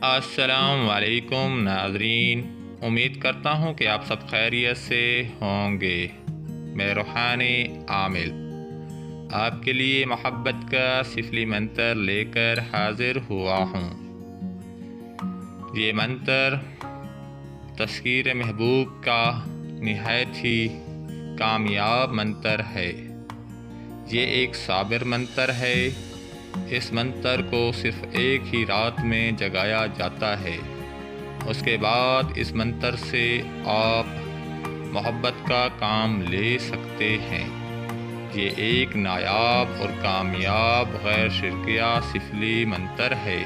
السلام علیکم ناظرین، امید کرتا ہوں کہ آپ سب خیریت سے ہوں گے۔ میں روحانی عامل آپ کے لیے محبت کا سفلی منتر لے کر حاضر ہوا ہوں۔ یہ منتر تذکیر محبوب کا نہایت ہی کامیاب منتر ہے۔ یہ ایک صابر منتر ہے۔ اس منتر کو صرف ایک ہی رات میں جگایا جاتا ہے۔ اس کے بعد اس منتر سے آپ محبت کا کام لے سکتے ہیں۔ یہ ایک نایاب اور کامیاب غیر شرکیہ سفلی منتر ہے۔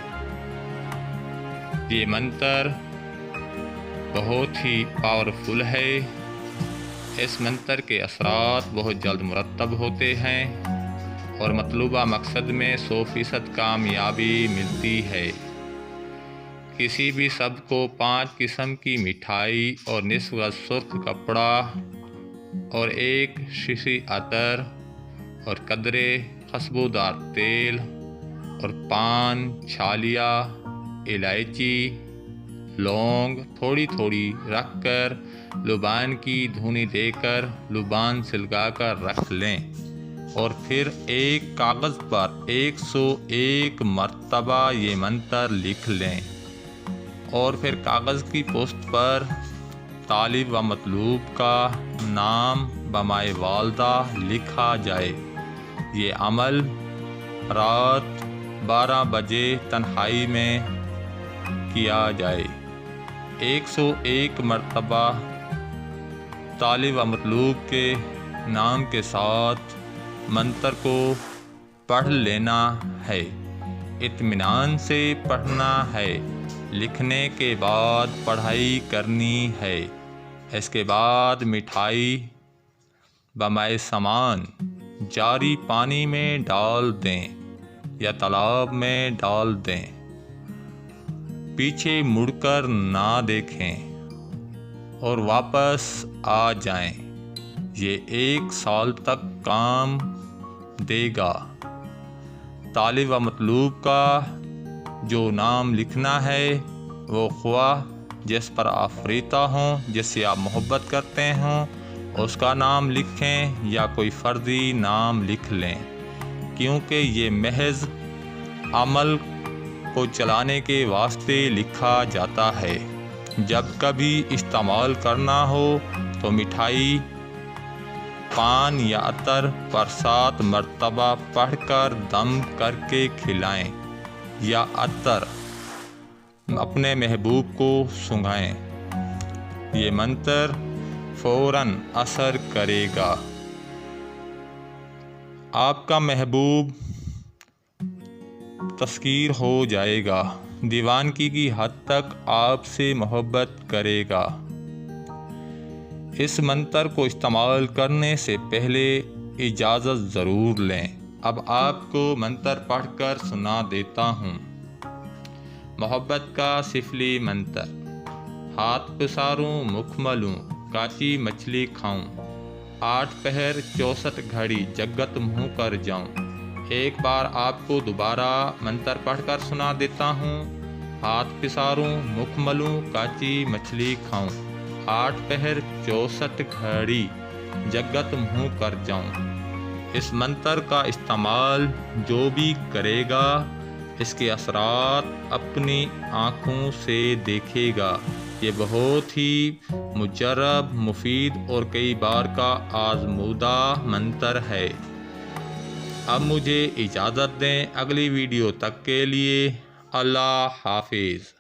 یہ منتر بہت ہی پاورفل ہے۔ اس منتر کے اثرات بہت جلد مرتب ہوتے ہیں اور مطلوبہ مقصد میں 100% کامیابی ملتی ہے۔ کسی بھی سب کو 5 قسم کی مٹھائی اور نصف گز سرخ کپڑا اور 1 شیشی عطر اور قدرے خوشبودار تیل اور پان، چھالیا، الائچی، لونگ تھوڑی تھوڑی رکھ کر لبان کی دھونی دے کر لبان سلگا کر رکھ لیں اور پھر ایک کاغذ پر 101 مرتبہ یہ منتر لکھ لیں اور پھر کاغذ کی پوسٹ پر طالب و مطلوب کا نام بمائے والدہ لکھا جائے۔ یہ عمل رات 12 بجے تنہائی میں کیا جائے۔ 101 مرتبہ طالب و مطلوب کے نام کے ساتھ منتر کو پڑھ لینا ہے۔ اطمینان سے پڑھنا ہے۔ لکھنے کے بعد پڑھائی کرنی ہے۔ اس کے بعد مٹھائی بمائے سامان جاری پانی میں ڈال دیں یا تالاب میں ڈال دیں۔ پیچھے مڑ کر نہ دیکھیں اور واپس آ جائیں۔ یہ 1 سال تک کام دے گا۔ طالب و مطلوب کا جو نام لکھنا ہے وہ خواہ جس پر آپ فریتا ہوں، جس سے آپ محبت کرتے ہوں، اس کا نام لکھیں یا کوئی فرضی نام لکھ لیں، کیونکہ یہ محض عمل کو چلانے کے واسطے لکھا جاتا ہے۔ جب کبھی استعمال کرنا ہو تو مٹھائی، پان یا عطر پر 7 مرتبہ پڑھ کر دم کر کے کھلائیں یا عطر اپنے محبوب کو سونگھائیں۔ یہ منتر فوراً اثر کرے گا۔ آپ کا محبوب تذکیر ہو جائے گا۔ دیوانگی کی حد تک آپ سے محبت کرے گا۔ اس منتر کو استعمال کرنے سے پہلے اجازت ضرور لیں۔ اب آپ کو منتر پڑھ کر سنا دیتا ہوں۔ محبت کا سفلی منتر۔ ہاتھ پساروں مکھ ملوں، کاچی مچھلی کھاؤں، 8 پہر 64 گھڑی جگت منہ کر جاؤں۔ ایک بار آپ کو دوبارہ منتر پڑھ کر سنا دیتا ہوں۔ ہاتھ پساروں مکھ ملوں، کاچی مچھلی کھاؤں، 8 پہر 64 گھڑی جگت منہ کر جاؤں۔ اس منتر کا استعمال جو بھی کرے گا اس کے اثرات اپنی آنکھوں سے دیکھے گا۔ یہ بہت ہی مجرب، مفید اور کئی بار کا آزمودہ منتر ہے۔ اب مجھے اجازت دیں۔ اگلی ویڈیو تک کے لیے اللہ حافظ۔